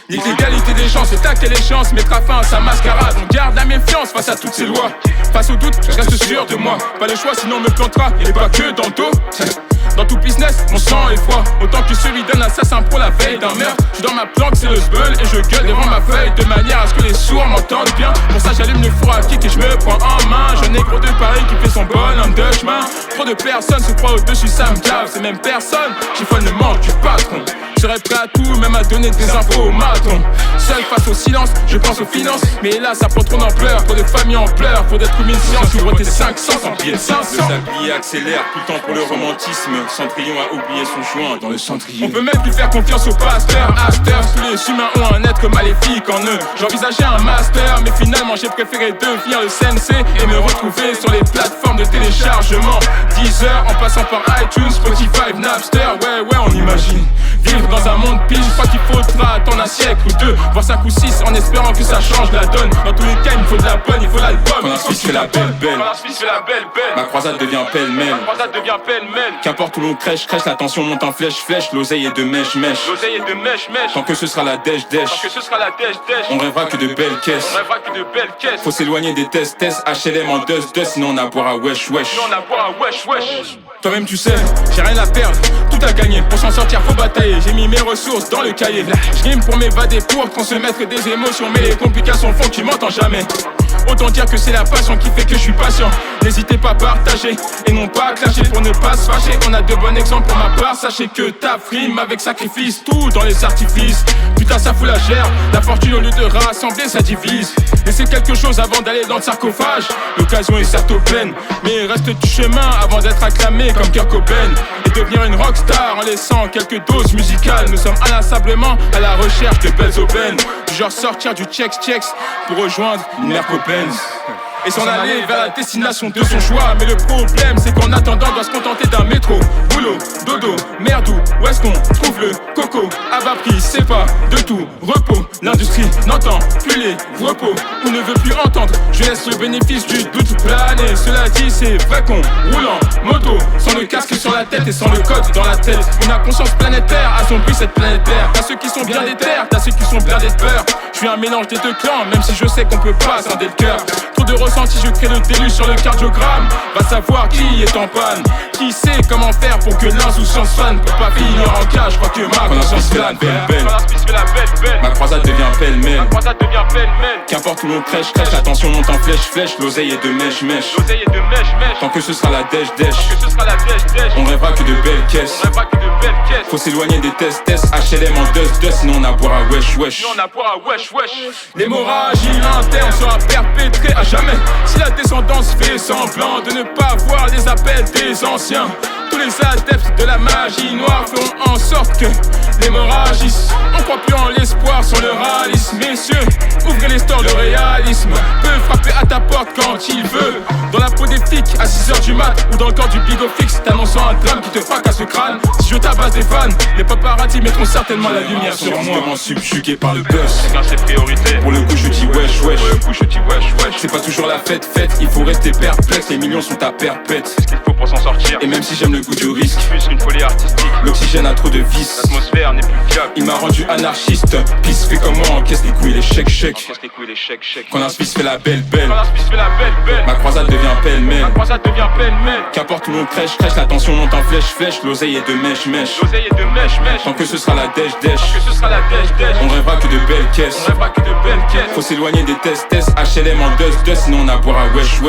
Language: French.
L'égalité des chances, c'est taquer les chances, mettra fin à sa mascarade. On garde la méfiance face à toutes ces lois. Face au doute, je reste sûr de moi. Pas le choix, sinon on me plantera, et pas que dans le dos. Dans tout business, mon sang est froid. Autant que celui d'un assassin pour la veille d'un meurtre. Je suis dans ma planque, c'est le sbeul et je gueule devant ma feuille de manière à ce que les sourds m'entendent bien. Pour ça j'allume le four à kick et je me prends en main. Jeune négro de Paris qui fait son bonhomme de chemin. Trop de personnes se croient au-dessus, ça me cave. Ces mêmes personnes chiffonne le manque du patron. Je serais prêt à tout, même à donner des infos au maton. Seul face au silence, je pense aux finances. Mais là ça prend trop d'ampleur, trop de familles en pleurs. Faut d'être une science, ouvre tes 500 sans billet 500. Le sablier accélère tout le temps pour le romantisme. Cendrillon a oublié son joint dans le cendrier. On peut même plus faire confiance aux pasteurs, acteurs. Tous les humains ont un être maléfique en eux. J'envisageais un master, mais finalement j'ai préféré devenir le sensei et me retrouver sur les plateformes de téléchargement. 10 heures en passant par iTunes, Spotify, Napster. Ouais, on imagine vivre dans un monde pile. Je crois qu'il faudra attendre un siècle ou deux, voire 5 ou 6, en espérant que ça change la donne. Dans tous les cas, il me faut de la bonne, il faut l'album. Quand la Suisse fait la belle, ma croisade devient pêle-mêle. Qu'importe où l'on crèche, l'attention monte en flèche. L'oseille est de mèche. Tant que ce sera la dèche. On rêvera que de belles caisses. Faut s'éloigner des tests. HLM en dust, sinon on a boire à wesh. Toi-même tu sais, j'ai rien à perdre, tout à gagner. Pour s'en sortir faut batailler, j'ai mis mes ressources dans le cahier. Je rime pour m'évader, pour transmettre des émotions. Mais les complications font que tu m'entends jamais. Autant dire que c'est la passion qui fait que je suis patient. N'hésitez pas à partager et non pas à clasher pour ne pas se fâcher. On a de bons exemples pour ma part. Sachez que ta frime avec sacrifice, tout dans les artifices. Putain ça fout la gerbe, la fortune au lieu de rassembler ça divise. Laissez quelque chose avant d'aller dans le sarcophage. L'occasion est certes pleine, mais il reste du chemin avant d'être acclamé comme Kurt Cobain et devenir une rockstar en laissant quelques doses musicales. Nous sommes inlassablement à la recherche de belles aubaines. Du genre sortir du checks pour rejoindre une mère copaine et s'en aller vers la destination de son choix. Mais le problème c'est qu'en attendant on doit se contenter d'un métro. Boulot, dodo, merde, où est-ce qu'on trouve le coco à bas prix? C'est pas de tout repos. L'industrie n'entend plus les repos ou ne veut plus entendre. Je laisse le bénéfice du doute planer. Cela dit c'est vrai qu'on roule en moto sans le casque sur la tête et sans le code dans la tête. Une inconscience planétaire assombrit cette planète Terre. T'as ceux qui sont bien des terres, t'as ceux qui sont blindés de peur. Je suis un mélange des deux clans, même si je sais qu'on peut pas scinder le cœur. Trop de ressenti, je crée le déluge sur le cardiogramme. Va savoir qui est en panne, qui sait comment faire pour que l'insouciance fan peut pas finir en cage. Je crois que ma conscience fait la belle. Ma croisade devient pêle-mêle. Qu'importe où l'on crèche, l'attention monte en flèche. L'oseille est de mèche. Tant que ce sera la dèche. On rêvera que de belles caisses. Faut s'éloigner des tests. HLM en dust, sinon on a boire à wesh. L'hémorragie interne sera perpétrée à jamais. Si la descendance fait semblant de ne pas voir les appels des anciens, tous les adeptes de la magie noire feront en sorte que l'hémorragie. On croit plus en l'espoir sur le réalisme. Messieurs, ouvrez les stores, le réalisme peut frapper à ta porte quand il veut. Dans la peau des flics à 6h du mat ou dans le corps du bigot fixe, t'annonçant un drame qui te fracasse le crâne. Si je tabasse des fans, les paparazzi mettront certainement la lumière sur moi. Devant subjugué par le buzz. Chacun ses priorités. Pour le coup je dis wesh. C'est pas toujours la fête, il faut rester perplexe. Les millions sont à perpète. Qu'est-ce qu'il faut pour s'en sortir? Et même si j'aime le goût du risque, plus qu'une folie artistique. l'oxygène a trop de vices. L'atmosphère n'est plus fiable. Il m'a rendu anarchiste. Pisse fait comme moi, encaisse les couilles, les chèques. Quand la Suisse fait la belle. Ma croisade devient pêle-mêle. Qu'importe où l'on crèche, l'attention monte en flèche. L'oseille est de mèche. Tant que ce sera la dèche. On rêvera que de belles caisses. Faut s'éloigner des tests. HLM en dust, sinon on a boire à wesh.